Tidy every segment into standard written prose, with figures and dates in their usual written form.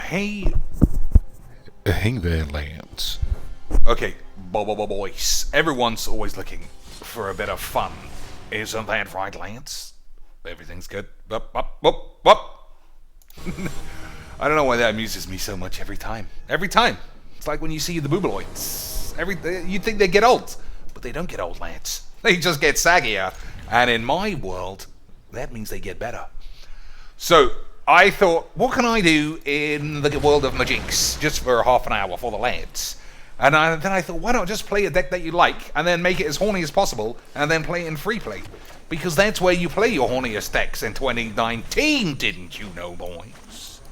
Hey there, Lance. Okay, boys. Everyone's always looking for a bit of fun. Isn't that right, Lance? Everything's good. Up. I don't know why that amuses me so much every time. Every time. It's like when you see the boobaloids. You'd think they get old. But they don't get old, Lance. They just get saggier. And in my world, that means they get better. So, I thought, what can I do in the world of Majinx just for half an hour for the lads? And then I thought, why not just play a deck that you like and then make it as horny as possible and then play it in free play? Because that's where you play your horniest decks in 2019, didn't you know, boys?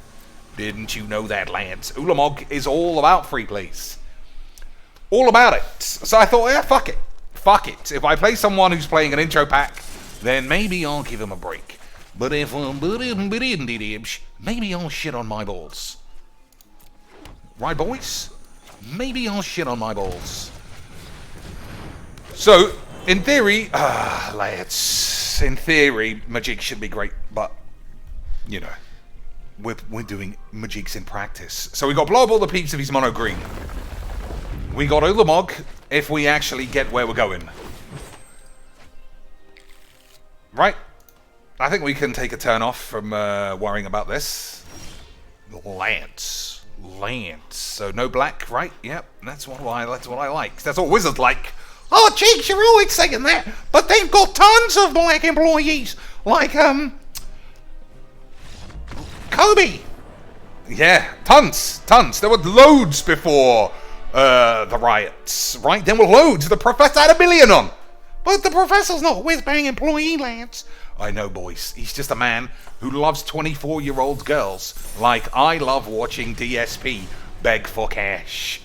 Didn't you know that, lads? Ulamog is all about free plays. All about it. So I thought, yeah, fuck it. Fuck it. If I play someone who's playing an intro pack, then maybe I'll give him a break. But if maybe I'll shit on my balls. Right, boys? Maybe I'll shit on my balls. So, in theory, lads, in theory, Majik should be great, but, you know, we're doing Majiks in practice. So we got blow up all the peeps if he's mono green. We got Ulamog if we actually get where we're going. Right? I think we can take a turn off from worrying about this. Lance. So no black, right? Yep, that's what I like. That's what wizards like. Oh, Jinx, you're always saying that, but they've got tons of black employees, like Kobe. Yeah, tons. There were loads before the riots, right? There were loads. The professor had 1 million on. But the professor's not a whiz-bang employee, Lance. I know, boys. He's just a man who loves 24-year-old girls like I love watching DSP beg for cash.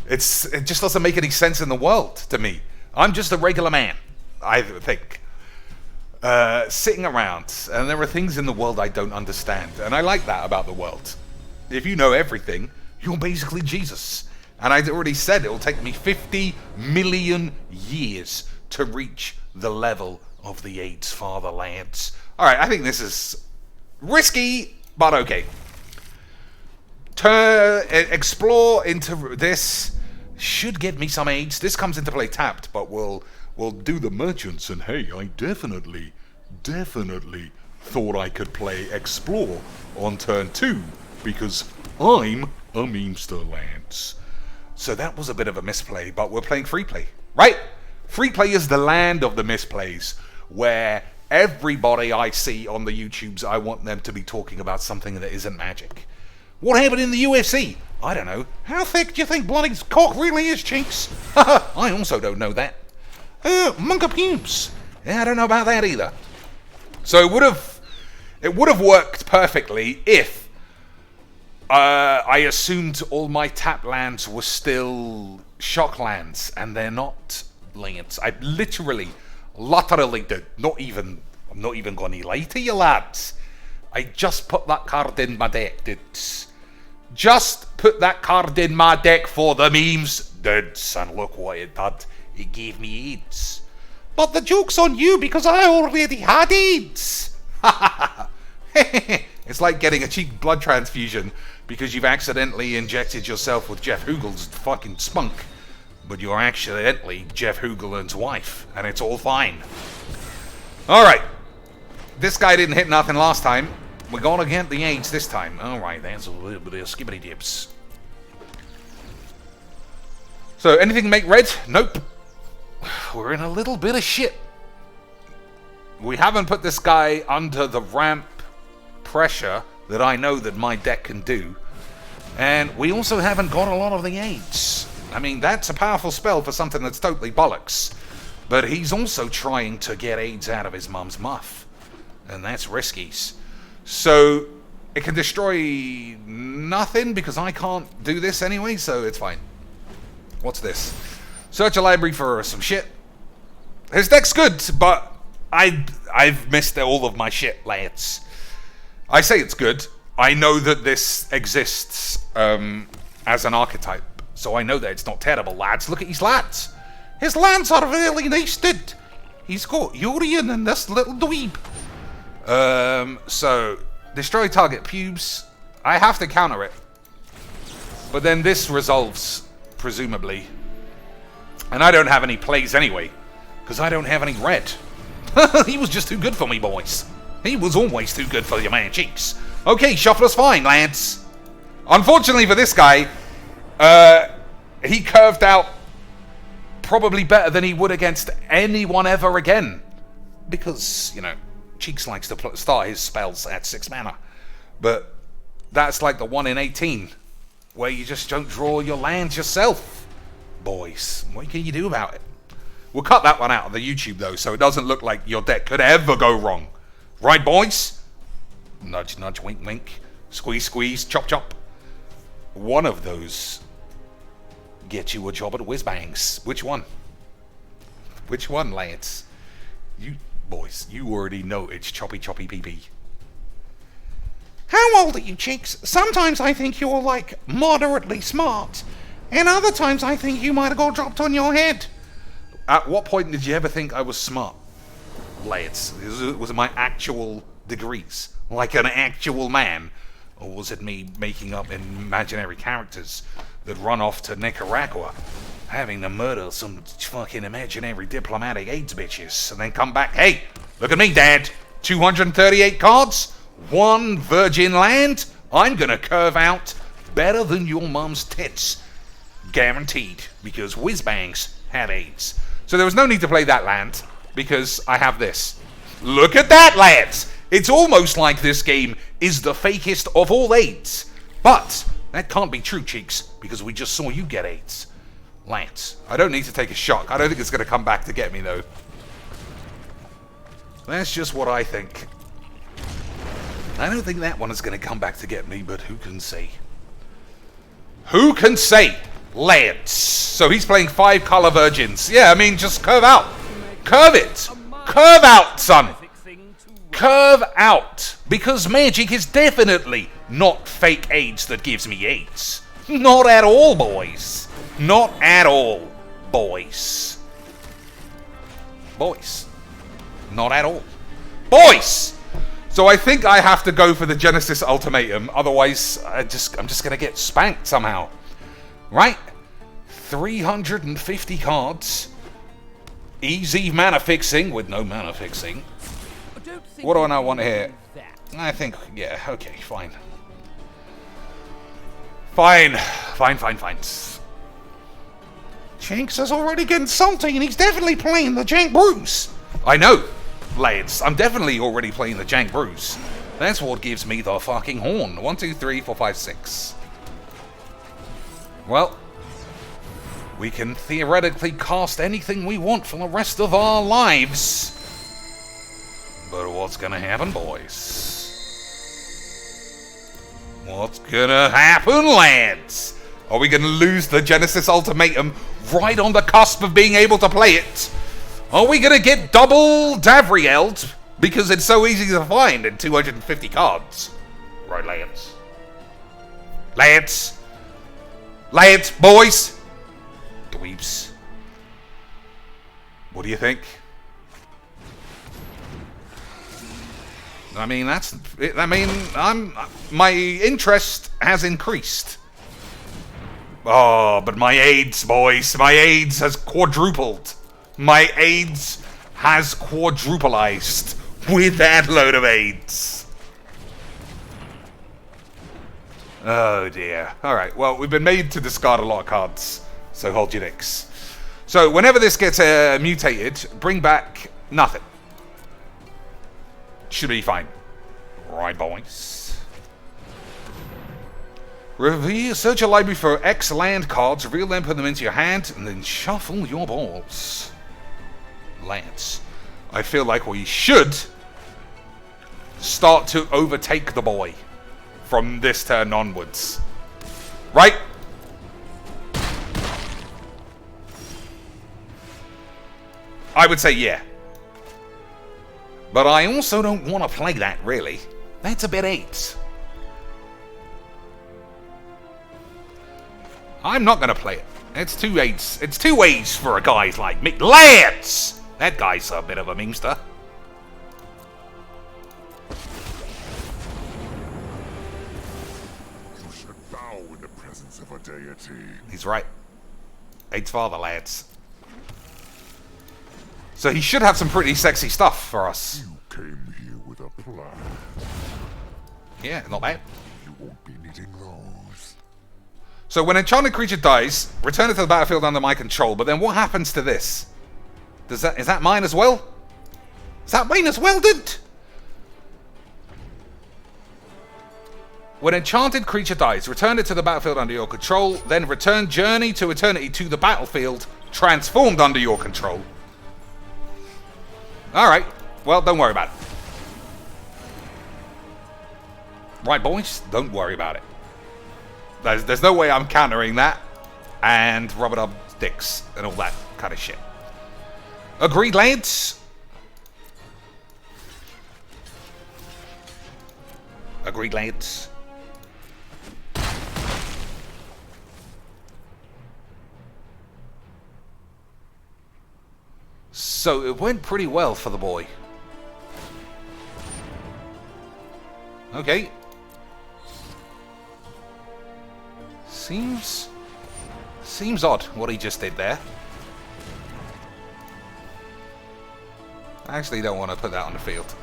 It just doesn't make any sense in the world to me. I'm just a regular man, I think. Sitting around, and there are things in the world I don't understand. And I like that about the world. If you know everything, you're basically Jesus. And I'd already said it will take me 50 million years to reach the level of the AIDS father, lads. Alright, I think this is risky, but okay. Explore into this. Should get me some AIDS. This comes into play tapped, but we'll do the merchants. And hey, I definitely thought I could play explore on turn 2, because I'm a memester, lads. So that was a bit of a misplay, but we're playing free play, right? Free play is the land of the misplays, where everybody I see on the YouTubes, I want them to be talking about something that isn't magic. What happened in the UFC? I don't know. How thick do you think Bloody's cock really is, Chinks? I also don't know that. Monk of pubes. Yeah, I don't know about that either. So it would have worked perfectly if I assumed all my tap lands were still shock lands, and they're not. Lands. I literally did. I'm not even gonna lie to you, lads. I just put that card in my deck, dudes. Just put that card in my deck for the memes, dudes. And look what it did. It gave me AIDS. But the joke's on you because I already had AIDS. It's like getting a cheap blood transfusion because you've accidentally injected yourself with Jeff Hoogel's fucking spunk. But you're accidentally Jeff Hoogeland's wife, and it's all fine. Alright. This guy didn't hit nothing last time. We're gonna get the AIDS this time. Alright, that's a little bit of skibbity dips. So, anything make red? Nope. We're in a little bit of shit. We haven't put this guy under the ramp pressure that I know that my deck can do. And we also haven't got a lot of the AIDS. I mean, that's a powerful spell for something that's totally bollocks. But he's also trying to get AIDS out of his mum's muff. And that's riskies. So, it can destroy nothing because I can't do this anyway, so it's fine. What's this? Search a library for some shit. His deck's good, but I've missed all of my shit, lads. I say it's good. I know that this exists as an archetype. So I know that it's not terrible, lads. Look at his lands. His lands are really nice, dude. He's got Urian and this little dweeb. So, destroy target pubes. I have to counter it. But then this resolves, presumably. And I don't have any plays anyway, because I don't have any red. He was just too good for me, boys. He was always too good for your man Cheeks. Okay, shuffler's fine, lads. Unfortunately for this guy, he curved out probably better than he would against anyone ever again. Because, you know, Cheeks likes to start his spells at 6 mana. But that's like the 1 in 18, where you just don't draw your lands yourself. Boys, what can you do about it? We'll cut that one out of the YouTube, though, so it doesn't look like your deck could ever go wrong. Right, boys? Nudge, nudge, wink, wink. Squeeze, squeeze, chop, chop. One of those get you a job at Whizbangs. Which one? Which one, Lance? You, boys, you already know it's choppy, choppy, pee-pee. How old are you, Cheeks? Sometimes I think you're, like, moderately smart. And other times I think you might have got dropped on your head. At what point did you ever think I was smart, Lance? Was it my actual degrees? Like an actual man? Or was it me making up imaginary characters that run off to Nicaragua, having to murder some fucking imaginary diplomatic AIDS bitches, and then come back, hey, look at me, Dad, 238 cards, 1 virgin land, I'm gonna curve out better than your mum's tits. Guaranteed, because Whizbangs had AIDS. So there was no need to play that land, because I have this. Look at that, lads! It's almost like this game is the fakest of all AIDS. But that can't be true, Cheeks, because we just saw you get AIDS. Lance, I don't need to take a shock. I don't think it's going to come back to get me, though. That's just what I think. I don't think that one is going to come back to get me, but who can say? Who can say? Lance. So he's playing 5 color virgins. Yeah, I mean, just curve out. Curve it. Curve out, son. Curve out. Because magic is definitely not fake AIDS that gives me AIDS. Not at all, boys. Not at all, boys. Boys. Not at all. Boys! So I think I have to go for the Genesis Ultimatum, otherwise I'm just going to get spanked somehow. Right? 350 cards. Easy mana fixing with no mana fixing. What do I want here? I think, yeah, okay, fine. Fine. Jinx is already getting salty and he's definitely playing the Jank Bruce. I know, lads. I'm definitely already playing the Jank Bruce. That's what gives me the fucking horn. 1, 2, 3, 4, 5, 6. Well, we can theoretically cast anything we want for the rest of our lives. But what's gonna happen, boys? What's gonna happen, lads? Are we gonna lose the Genesis Ultimatum right on the cusp of being able to play it? Are we gonna get double Davriel'd because it's so easy to find in 250 cards? Right, lads? Lads? Lads, boys? Dweebs. What do you think? I mean, my interest has increased. Oh, but my AIDS, boys, my AIDS has quadrupled. My AIDS has quadrupleized with that load of AIDS. Oh dear. Alright, well, we've been made to discard a lot of cards, so hold your dicks. So, whenever this gets mutated, bring back nothing. Should be fine. Right, boys. Search your library for X land cards, reveal them, put them into your hand, and then shuffle your balls. Lance, I feel like we should start to overtake the boy from this turn onwards. Right? I would say yeah. But I also don't want to play that, really. That's a bit 8. I'm not going to play it. It's 2 8s. It's 2 8s for a guy like me. Lance! That guy's a bit of a memester. bow in the presence of a deity. He's right. 8's father, lads. So he should have some pretty sexy stuff for us. You came here with a plan. Yeah, not bad. You won't be needing those. So when an enchanted creature dies, return it to the battlefield under my control. But then what happens to this? Is that mine as well? Is that mine as well, dude? When an enchanted creature dies, return it to the battlefield under your control. Then return Journey to Eternity to the battlefield, transformed under your control. Alright, well, don't worry about it. Right, boys, don't worry about it. There's no way I'm countering that. And rubber dub dicks and all that kind of shit. Agreed, lads? Agreed, lads? So it went pretty well for the boy. Okay. Seems odd what he just did there. I actually don't want to put that on the field.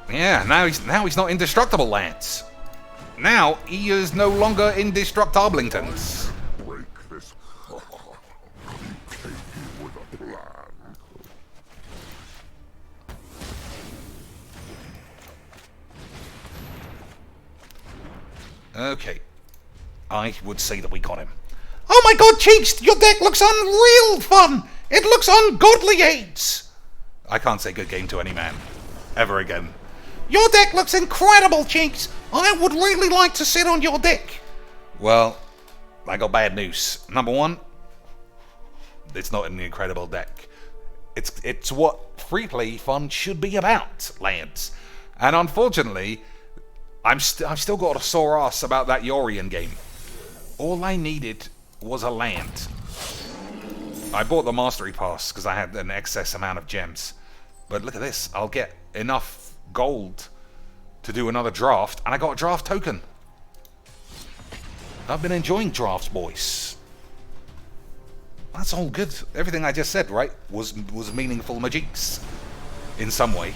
Yeah, now he's not indestructible, lads. Now he is no longer indestructiblingtons. Break this. You came here with a plan. Okay. I would say that we got him. Oh my god, Cheeks, your deck looks unreal fun! It looks ungodly AIDS! I can't say good game to any man. Ever again. Your deck looks incredible, Cheeks! I would really like to sit on your deck. Well, I got bad news. Number one, it's not in the incredible deck. It's what free play fun should be about, lads. And unfortunately, I've still got a sore ass about that Yorian game. All I needed was a land. I bought the Mastery Pass because I had an excess amount of gems. But look at this. I'll get enough gold to do another draft, and I got a draft token. I've been enjoying drafts, boys. That's all good. Everything I just said, right, was meaningful magics in some way.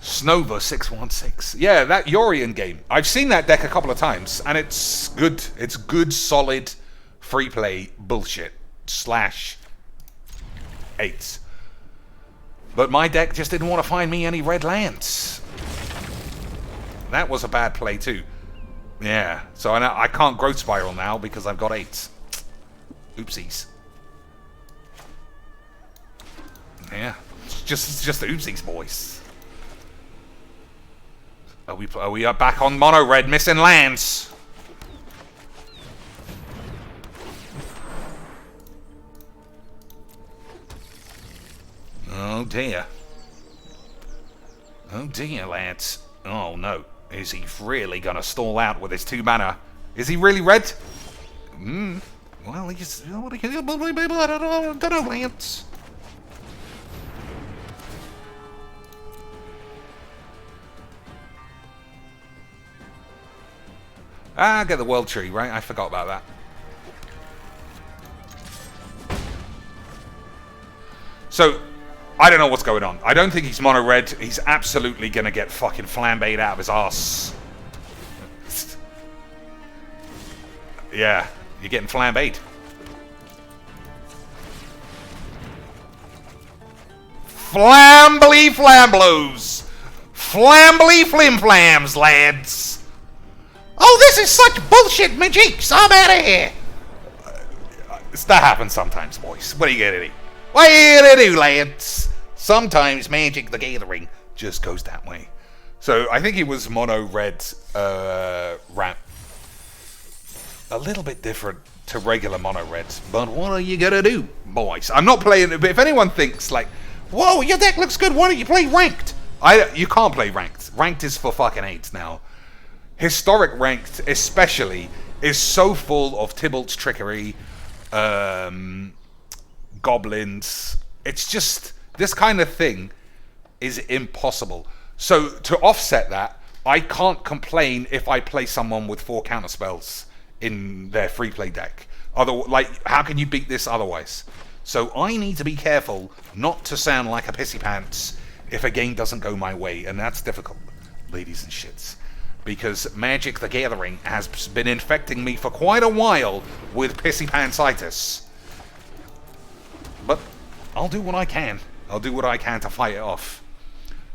Snova 616. Yeah, that Yorian game. I've seen that deck a couple of times, and it's good. It's good, solid, free play bullshit. /8. But my deck just didn't want to find me any red lands. That was a bad play too. Yeah, so I can't growth spiral now because I've got 8. Oopsies. Yeah, it's just oopsies, boys. Are we back on mono red, missing lands? Oh dear. Oh dear, lads. Oh no. Is he really gonna stall out with his 2 mana? Is he really red? Well, he's... I don't know, Lance. Get the World Tree, right? I forgot about that. So, I don't know what's going on. I don't think he's mono red. He's absolutely gonna get fucking flambéed out of his ass. Yeah, you're getting flambéed. Flambly flamblos! Flambly flimflams, lads! Oh, this is such bullshit, Majiks! I'm out of here! That happens sometimes, boys. What are you gonna do? What are you gonna do, lads? Sometimes Magic the Gathering just goes that way. So I think he was mono red ramp. A little bit different to regular mono reds, but what are you gonna do, boys? I'm not playing it, but if anyone thinks like, whoa, your deck looks good, why don't you play ranked? You can't play ranked. Ranked is for fucking 8s now. Historic ranked, especially, is so full of Tybalt's trickery, goblins. It's just this kind of thing is impossible. So to offset that, I can't complain if I play someone with 4 counterspells in their free play deck. How can you beat this otherwise? So I need to be careful not to sound like a pissy pants if a game doesn't go my way, and that's difficult, ladies and shits. Because Magic the Gathering has been infecting me for quite a while with pissy pantsitis. But I'll do what I can. I'll do what I can to fight it off.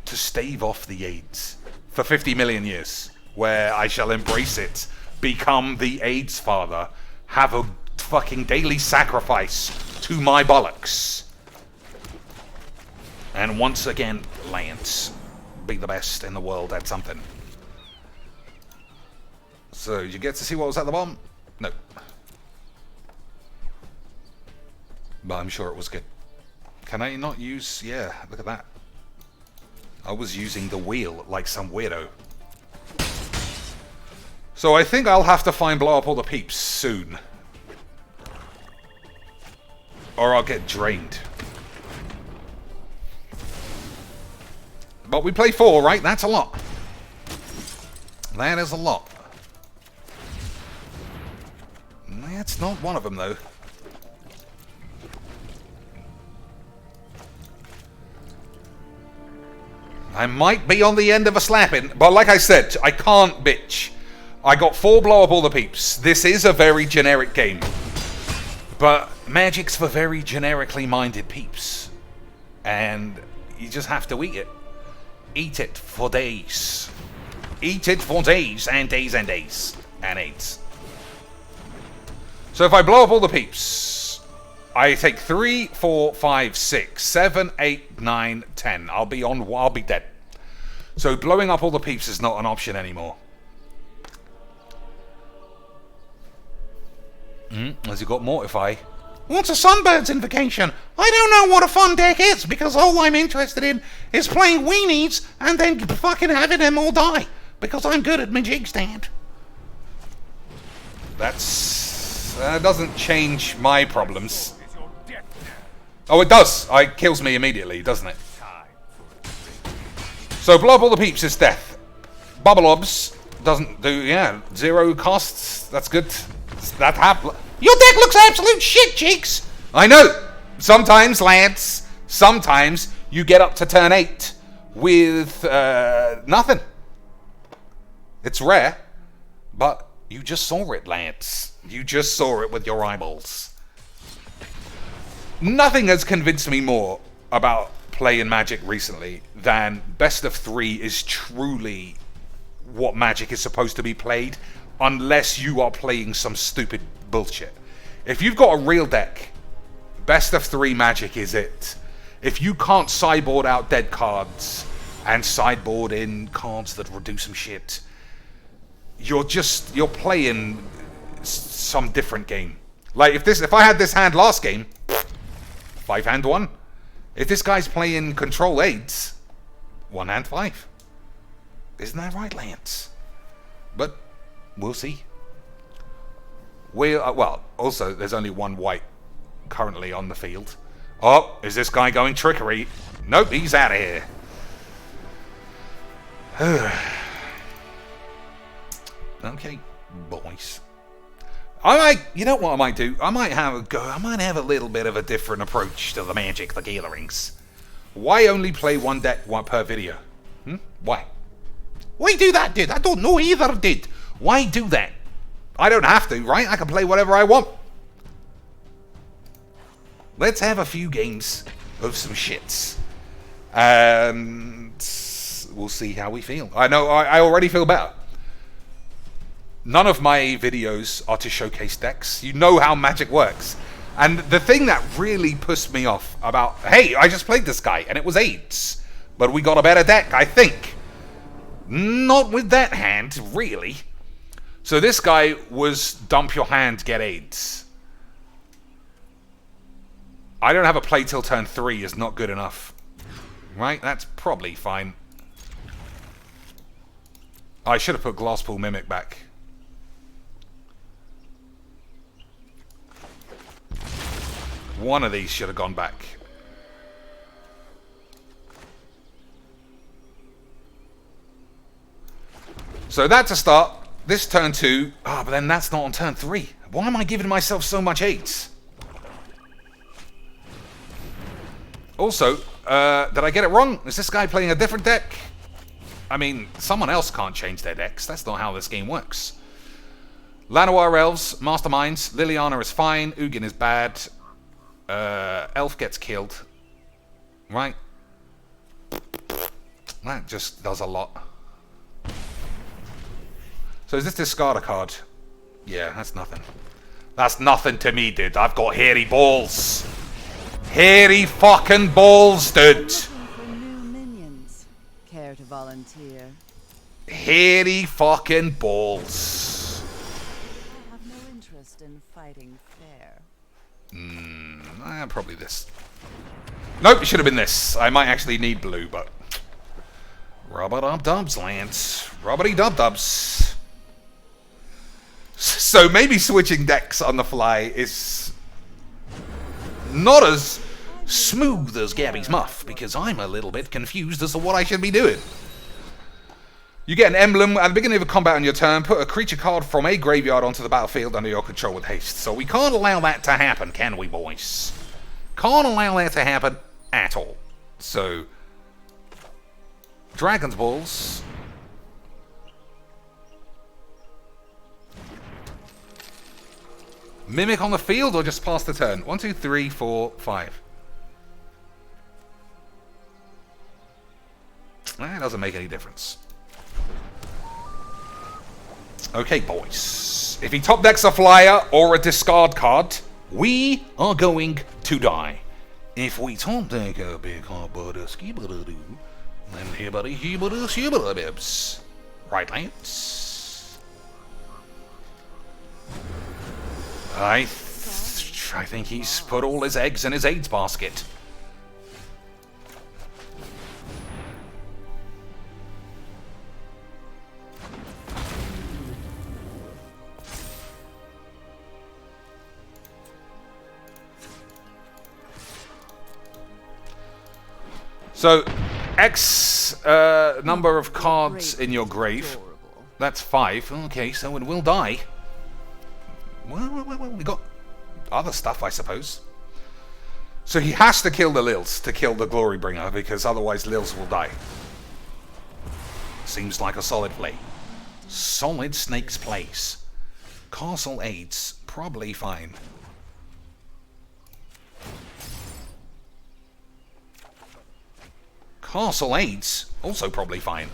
To stave off the AIDS. For 50 million years. Where I shall embrace it. Become the AIDS father. Have a fucking daily sacrifice to my bollocks. And once again, Lance. Be the best in the world at something. So, did you get to see what was at the bottom? No. But I'm sure it was good. Can I not use... Yeah, look at that. I was using the wheel like some weirdo. So I think I'll have to blow up all the peeps soon. Or I'll get drained. But we play 4, right? That's a lot. That is a lot. That's not one of them, though. I might be on the end of a slapping, but like I said, I can't bitch. I got 4 blow up all the peeps. This is a very generic game. But Magic's for very generically minded peeps. And you just have to eat it. Eat it for days. Eat it for days and days and days. And AIDS. So if I blow up all the peeps, I take 3, 4, 5, 6, 7, 8, 9, 10. I'll be dead. So blowing up all the peeps is not an option anymore. Has he got Mortify? What's a Sunbird's Invocation? I don't know what a fun deck is, because all I'm interested in is playing weenies and then fucking having them all die. Because I'm good at my jig stand. That doesn't change my problems. Oh, it does. It kills me immediately, doesn't it? So blow up all the peeps is death. Bubble Obs doesn't do, 0 costs. That's good. That happens. Your deck looks absolute shit, Cheeks. I know. Sometimes, lads. Sometimes you get up to turn 8 with nothing. It's rare, but you just saw it, lads. You just saw it with your eyeballs. Nothing has convinced me more about playing Magic recently than best of 3 is truly what Magic is supposed to be played, unless you are playing some stupid bullshit. If you've got a real deck, best of 3 Magic is it. If you can't sideboard out dead cards and sideboard in cards that will do some shit, you're playing some different game. Like if I had this hand last game, 5-hand 1. If this guy's playing control AIDS, 1-hand 5. Isn't that right, Lance? But we'll see. Well, also there's only 1 white currently on the field. Oh, is this guy going trickery? Nope, he's out of here. Okay, boys. You know what I might do? I might have a go. I might have a little bit of a different approach to the Magic the Gatherings. Why only play 1 deck per video? Why? Why do that, dude? I don't know either, dude. Why do that? I don't have to, right? I can play whatever I want. Let's have a few games of some shits. And we'll see how we feel. I know I already feel better. None of my videos are to showcase decks. You know how Magic works. And the thing that really pissed me off about, hey, I just played this guy and it was AIDS. But we got a better deck, I think. Not with that hand, really. So this guy was dump your hand, get AIDS. I don't have a play till turn 3 is not good enough. Right? That's probably fine. I should have put Glasspool Mimic back. One of these should have gone back. So that's a start. This turn 2. Ah, but then that's not on turn 3. Why am I giving myself so much 8s? Also, did I get it wrong? Is this guy playing a different deck? I mean, someone else can't change their decks. That's not how this game works. Llanowar Elves, Masterminds. Liliana is fine. Ugin is bad. Elf gets killed. Right? That just does a lot. So is this discard a card? Yeah, that's nothing. That's nothing to me, dude. I've got hairy balls. Hairy fucking balls, dude. For new minions. Care to volunteer? Hairy fucking balls. I have no interest in fighting fair. Probably this. Nope, it should have been this. I might actually need blue, but... Rubber-dub-dubs, Lance. Rubbity-dub-dubs. So maybe switching decks on the fly is... not as smooth as Gabby's muff, because I'm a little bit confused as to what I should be doing. You get an emblem at the beginning of a combat on your turn. Put a creature card from a graveyard onto the battlefield under your control with haste. So we can't allow that to happen, can we, boys? Can't allow that to happen at all. So, Dragon's Balls. Mimic on the field or just pass the turn? 1, 2, 3, 4, 5. That doesn't make any difference. Okay, boys. If he top decks a flyer or a discard card, we are going to die. If we top deck a big card, then hibbity-hibbity-hibbity-hibbity-bibs. Right, lads? I think he's put all his eggs in his AIDS basket. So, X number of cards in your grave. That's 5. Okay, so it will die. Well, we got other stuff, I suppose. So he has to kill the Lils to kill the Glorybringer, because otherwise Lils will die. Seems like a solid play. Solid Snake's place. Castle Aids, probably fine. Castle Aids, also probably fine.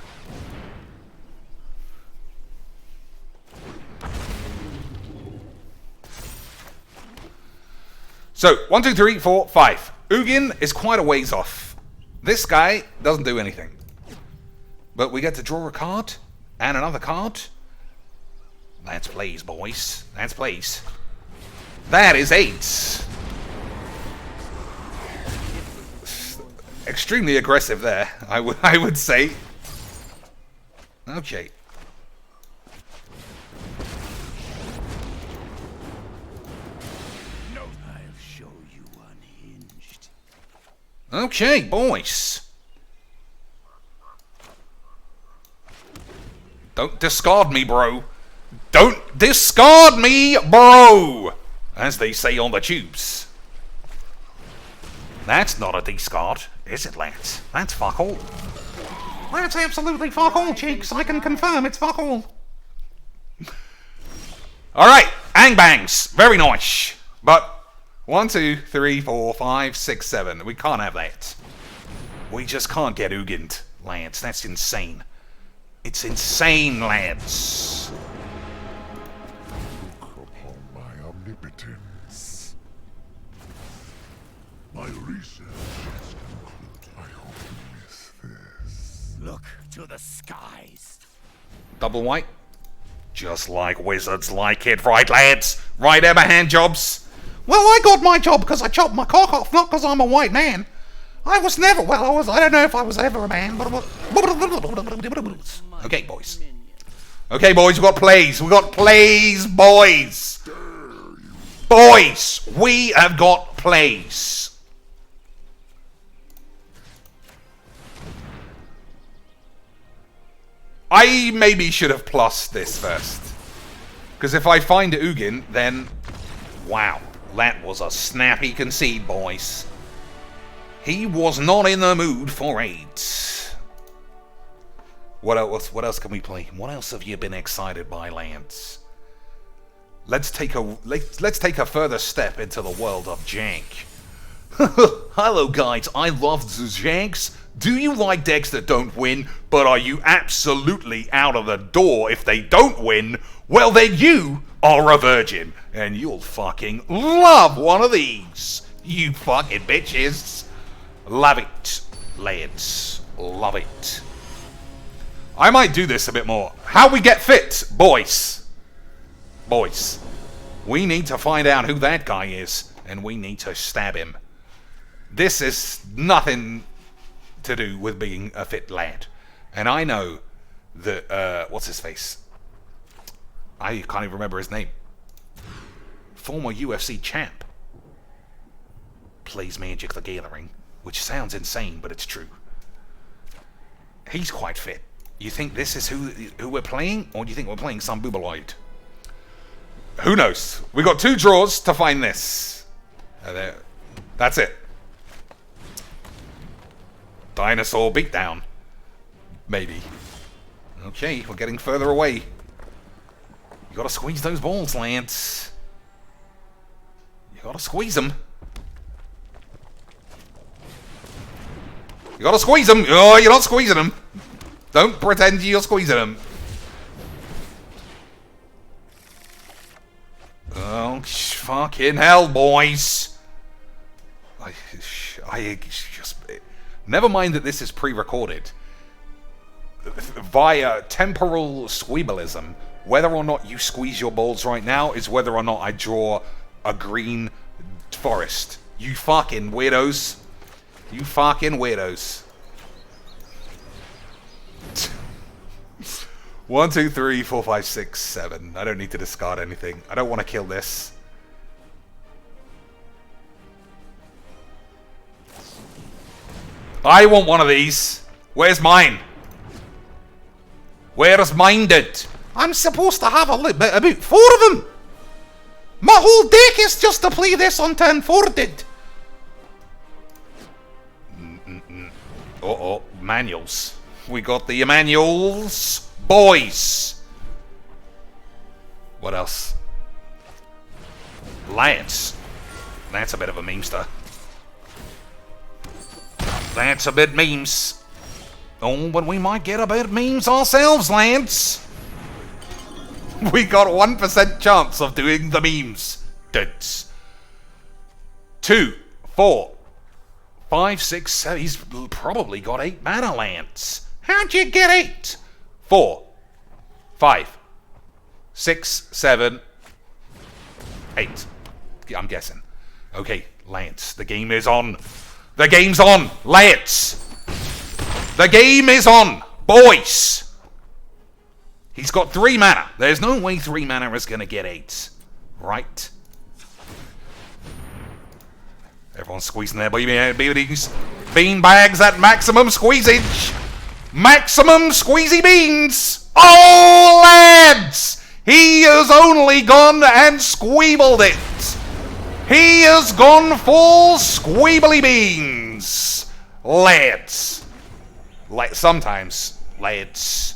So, 1, 2, 3, 4, 5. Ugin is quite a ways off. This guy doesn't do anything. But we get to draw a card, and another card. That's plays, boys. That's plays. That is 8. Extremely aggressive there, I would say. Okay. I'll show you unhinged. Okay, boys. Don't discard me, bro. Don't discard me, bro! As they say on the tubes. That's not a discard, is it, Lance? That's fuck all. That's absolutely fuck all, cheeks. I can confirm it's fuck all. Alright, angbangs. Very nice. But 1, 2, 3, 4, 5, 6, 7. We can't have that. We just can't get Ugin'd, Lance. That's insane. It's insane, Lance. Look upon my omnipotence. My research has concluded. I hope you miss this. Look to the skies. Double white. Just like wizards like it, right, lads? Right, Emma hand jobs? Well, I got my job because I chopped my cock off, not because I'm a white man. I was never, I don't know if I was ever a man, but... Okay, boys. Okay, boys, we got plays. We got plays, boys. Boys, we have got plays. I maybe should have plussed this first. Because if I find Ugin, then... Wow, that was a snappy concede, boys. He was not in the mood for 8. What else can we play? What else have you been excited by, Lance? Let's take a further step into the world of jank. Hello guys, I love the janks. Do you like decks that don't win, but are you absolutely out of the door if they don't win? Well then you are a virgin, and you'll fucking love one of these. You fucking bitches. Love it, lads. Love it. I might do this a bit more. How we get fit, boys. Boys, we need to find out who that guy is, and we need to stab him. This is nothing to do with being a fit lad. And I know that, what's his face? I can't even remember his name. Former UFC champ. Plays Magic the Gathering, which sounds insane, but it's true. He's quite fit. You think this is who we're playing, or do you think we're playing some boobaloid? Who knows? We got 2 draws to find this. That's it. Dinosaur beatdown. Maybe. Okay, we're getting further away. You gotta squeeze those balls, Lance. You gotta squeeze them. You gotta squeeze them. Oh, you're not squeezing them. Don't pretend you're squeezing them. Oh, fucking hell, boys. I just... Never mind that this is pre-recorded. Via temporal squeebalism, whether or not you squeeze your balls right now is whether or not I draw a green forest. You fucking weirdos. You fucking weirdos. 1, 2, 3, 4, 5, 6, 7. I don't need to discard anything. I don't want to kill this. I want one of these. Where's mine? Where's mine did? I'm supposed to have about 4 of them. My whole deck is just to play this on turn 4, did. Uh-oh, manuals. We got the manuals. Boys! What else? Lance. That's a bit of a memester. That's a bit memes. Oh, but we might get a bit memes ourselves, Lance. We got 1% chance of doing the memes. Dudes. 2, 4, 5, 6, 7. He's probably got 8 mana, Lance. How'd you get 8? 4, 5, 6, 7, 8. I'm guessing. Okay, Lance, the game is on. The game's on, Lance. The game is on, boys. He's got 3 mana. There's no way 3 mana is going to get 8. Right? Everyone's squeezing their beans. Bean bags at maximum squeezage. Maximum squeezy beans! Oh, lads! He has only gone and squeebled it! He has gone full squeebly beans! Lads. Sometimes, lads.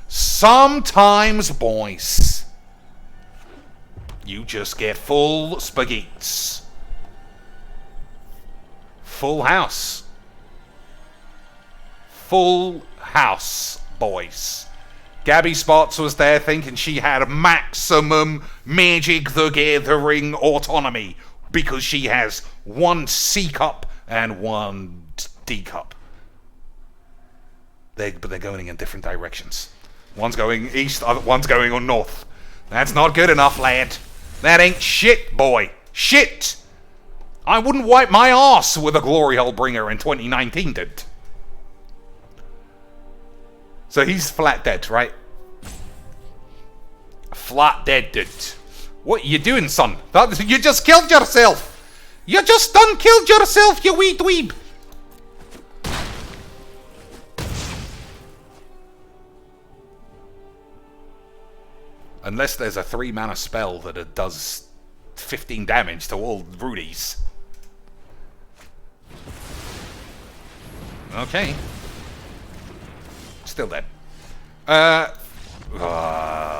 Sometimes, boys. You just get full spaghettis. Full house. Full house, boys. Gabby Spots was there thinking she had maximum Magic the Gathering autonomy because she has 1 C cup and 1 D cup. But they're going in different directions. One's going east, one's going on north. That's not good enough, lad. That ain't shit, boy. Shit! I wouldn't wipe my ass with a Glory Hole Bringer in 2019, did. So he's flat dead, right? Flat dead, dude. What are you doing, son? You just killed yourself! You just done killed yourself, you wee dweeb! Unless there's a 3 mana spell that it does 15 damage to all Rudies. Okay. Still dead.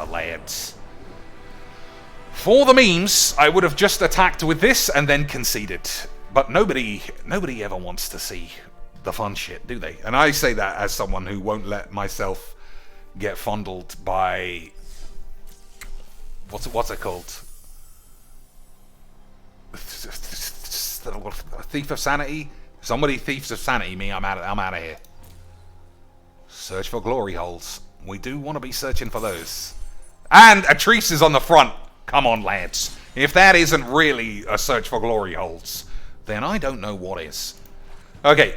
Lads. For the memes, I would have just attacked with this and then conceded. But nobody ever wants to see the fun shit, do they? And I say that as someone who won't let myself get fondled by... What's it called? A thief of sanity? Somebody thieves of sanity me, I'm out of here. Search for glory holes. We do want to be searching for those. And Atrice is on the front. Come on, lads. If that isn't really a search for glory holes, then I don't know what is. Okay.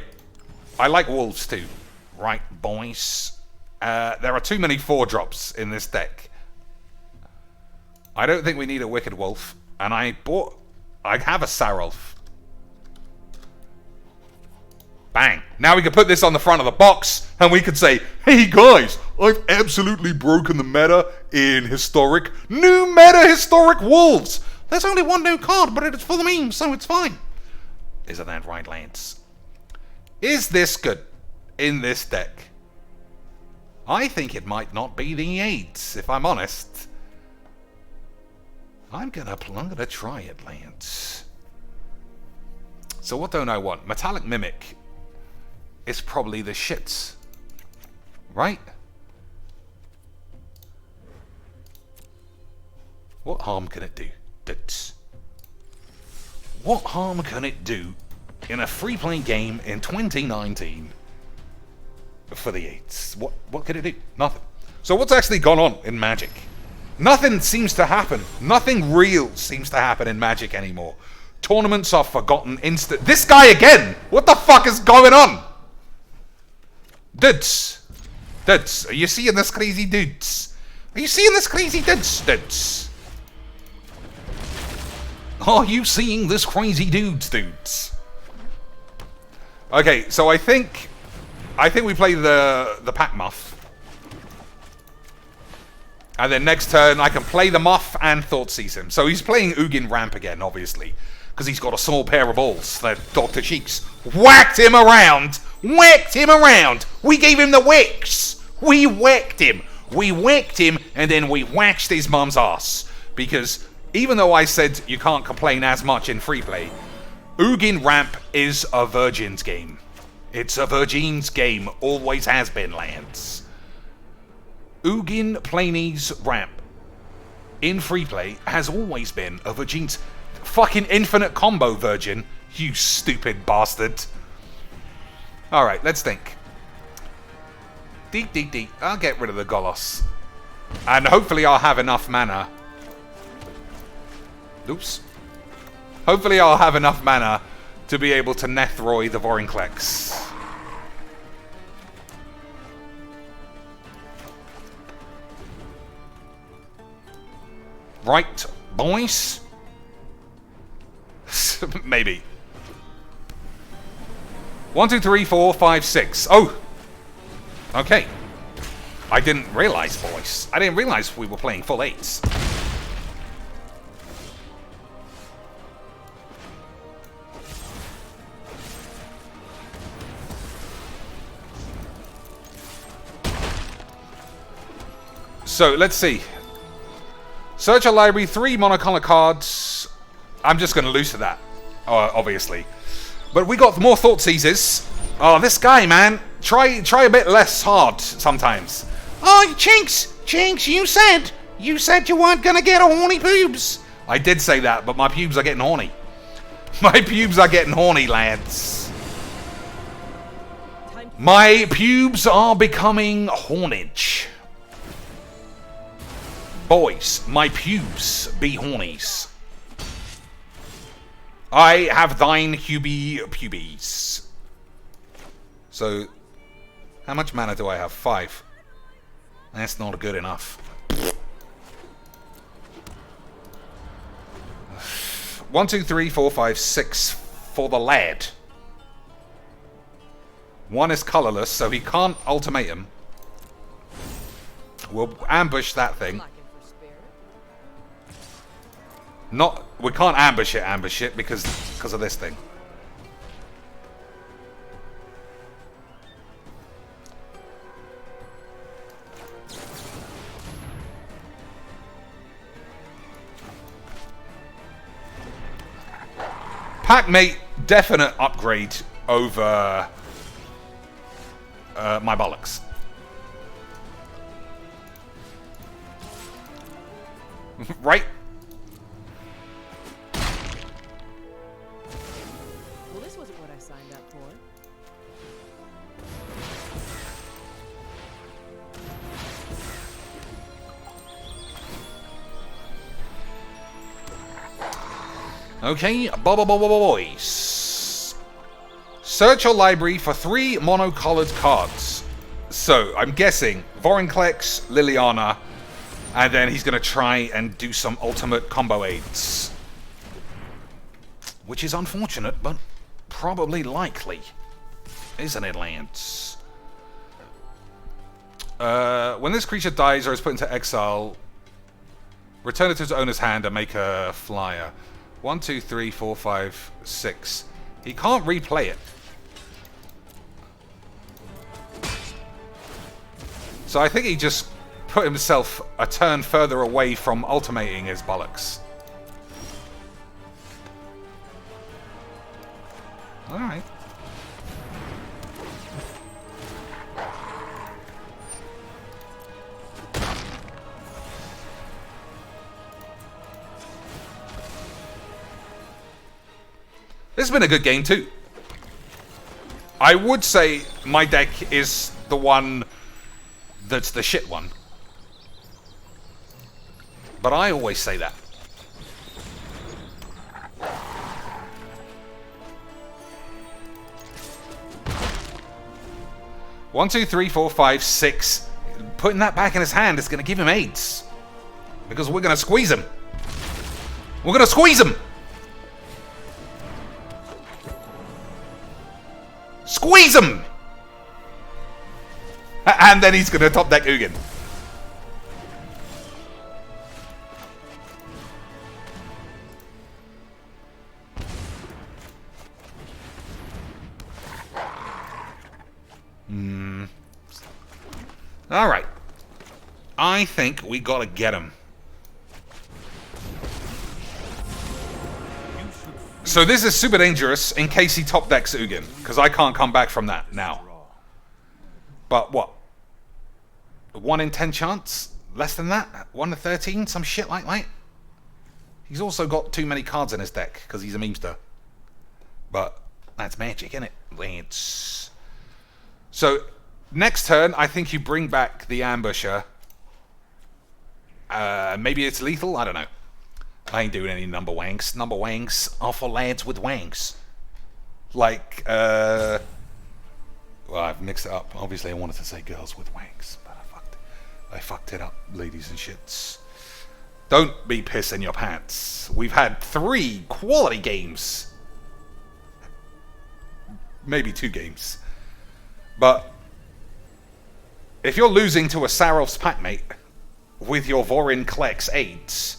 I like wolves too. Right, boys. There are too many 4-drops in this deck. I don't think we need a Wicked Wolf. And I have a Sarulf. Bang. Now we can put this on the front of the box, and we could say, hey guys, I've absolutely broken the meta in Historic. New meta Historic Wolves. There's only one new card, but it's full of memes, so it's fine. Isn't that right, Lance? Is this good in this deck? I think it might not be the 8s, if I'm honest. I'm gonna try it, Lance. So what don't I want? Metallic Mimic is probably the shits, right? What harm can it do? What harm can it do in a free-play game in 2019 for the 8s? What could it do? Nothing. So what's actually gone on in Magic? Nothing seems to happen. Nothing real seems to happen in Magic anymore. Tournaments are forgotten instant. This guy again! What the fuck is going on? Dudes. Are you seeing this crazy dudes? Are you seeing this crazy dudes? Are you seeing this crazy dudes? Okay, so I think we play the Pack Muff. And then next turn I can play the Muff and Thoughtseize him. So he's playing Ugin Ramp again, obviously. Because he's got a small pair of balls that Dr. Cheeks whacked him around. We gave him the wicks. We whacked him, and then we waxed his mum's ass. Because even though I said you can't complain as much in free play, Ugin Ramp is a virgin's game. It's a virgin's game, always has been, Lance. Ugin Planie's Ramp in free play has always been a virgin's fucking infinite combo virgin, you stupid bastard. Alright, let's think. Deep. I'll get rid of the Golos. And hopefully I'll have enough mana. Oops. Hopefully I'll have enough mana to be able to Nethroi the Vorinclex. Right, boys. Maybe. 1, 2, 3, 4, 5, 6. Oh! Okay. I didn't realize, boys. I didn't realize we were playing full 8s. So, let's see. Search a library, 3 monocolor cards. I'm just going to lose to that, obviously. But we got more Thoughtseizes. Oh, this guy, man. Try a bit less hard sometimes. Oh, Chinks, you said you weren't going to get a horny pubes. I did say that, but my pubes are getting horny. My pubes are getting horny, lads. My pubes are becoming hornage. Boys, my pubes be hornies. I have thine pubes. So, how much mana do I have? 5. That's not good enough. 1, 2, 3, 4, 5, 6 for the lad. 1 is colorless, so he can't ultimatum. We'll ambush that thing. Not, we can't ambush it because of this thing. Packmate, definite upgrade over my bollocks. Right? Well, this wasn't what I signed up for. Okay, boys. Search your library for 3 monocolored cards. So, I'm guessing Vorinclex, Liliana, and then he's going to try and do some ultimate combo aids. Which is unfortunate, but probably likely. Isn't it, Lance? When this creature dies or is put into exile, return it to its owner's hand and make a flyer. 1, 2, 3, 4, 5, 6. He can't replay it. So I think he just put himself a turn further away from ultimating his bollocks. Alright. This has been a good game too. I would say my deck is the one that's the shit one. But I always say that. One, two, three, 4, 5, 6. Putting that back in his hand is going to give him AIDS. Because we're going to squeeze him. We're going to squeeze him! Squeeze him! And then he's going to top deck Ugin. Alright. I think we gotta get him. So this is super dangerous in case he top decks Ugin, because I can't come back from that now. But what? 1 in 10 chance? Less than that? 1 to 13? Some shit like that? He's also got too many cards in his deck, because he's a memester. But that's magic, isn't it? Lance. So, next turn, I think you bring back the Ambusher. Maybe it's lethal? I don't know. I ain't doing any number wanks. Number wanks are for lads with wanks. Like, well, I've mixed it up. Obviously, I wanted to say girls with wanks, but I fucked it up, ladies and shits. Don't be pissing your pants. We've had 3 quality games. Maybe 2 games. But if you're losing to a Sarof's Packmate with your Vorinclex aids,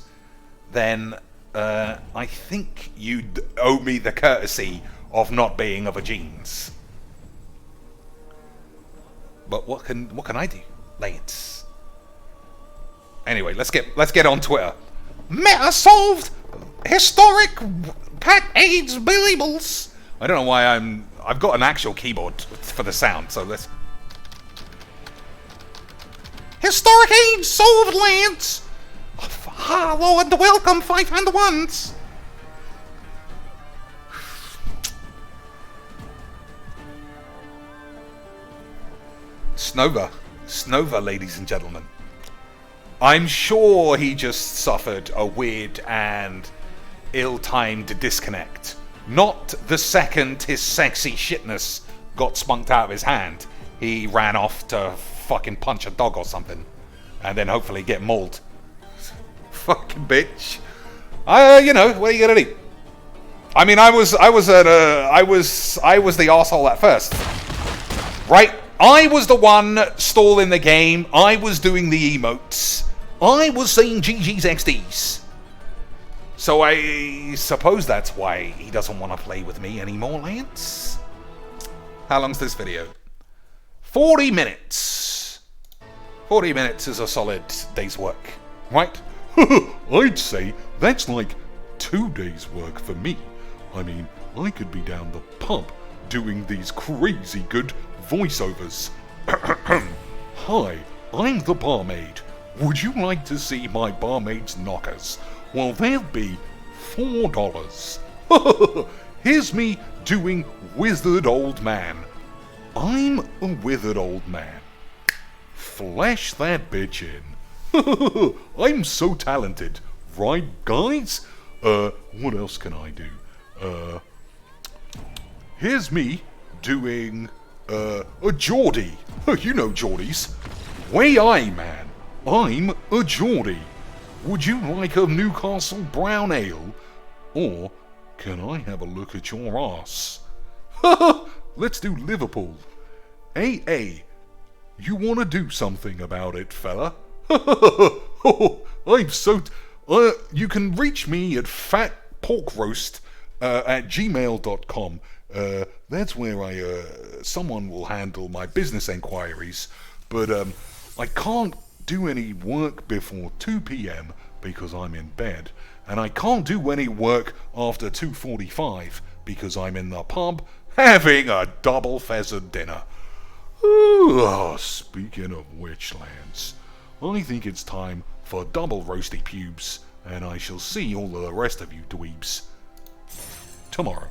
then I think you'd owe me the courtesy of not being of a jeans. But what can I do, lads? Anyway, let's get on Twitter. Meta solved! Historic pack aids believals! I don't know why I've got an actual keyboard for the sound, so let's... Historic aids solved, lads! Haalllooo and welcome 501s! Snova, ladies and gentlemen. I'm sure he just suffered a weird and ill-timed disconnect. Not the second his sexy shitness got spunked out of his hand. He ran off to fucking punch a dog or something. And then hopefully get mauled. Fucking bitch. You know, what are you gonna do? I mean, I was the arsehole at first. Right? I was the one stalling the game. I was doing the emotes. I was saying GG's XDs. So I suppose that's why he doesn't want to play with me anymore, Lance. How long's this video? 40 minutes. 40 minutes is a solid day's work, right? I'd say that's like 2 days' work for me. I mean, I could be down the pub doing these crazy good voiceovers. Hi, I'm the barmaid. Would you like to see my barmaid's knockers? Well, they'll be $4. Here's me doing withered old man. I'm a withered old man. Flash that bitch in. I'm so talented, right, guys? What else can I do? Here's me doing a Geordie. You know Geordies. Way I, man. I'm a Geordie. Would you like a Newcastle brown ale? Or can I have a look at your ass? Let's do Liverpool. Hey, you want to do something about it, fella? I'm so... you can reach me at fatporkroast at gmail.com. That's where someone will handle my business enquiries. But I can't do any work before 2 p.m. because I'm in bed. And I can't do any work after 2:45 because I'm in the pub having a double pheasant dinner. Oh, speaking of which, Lance, I think it's time for double roasty pubes, and I shall see all of the rest of you dweebs tomorrow.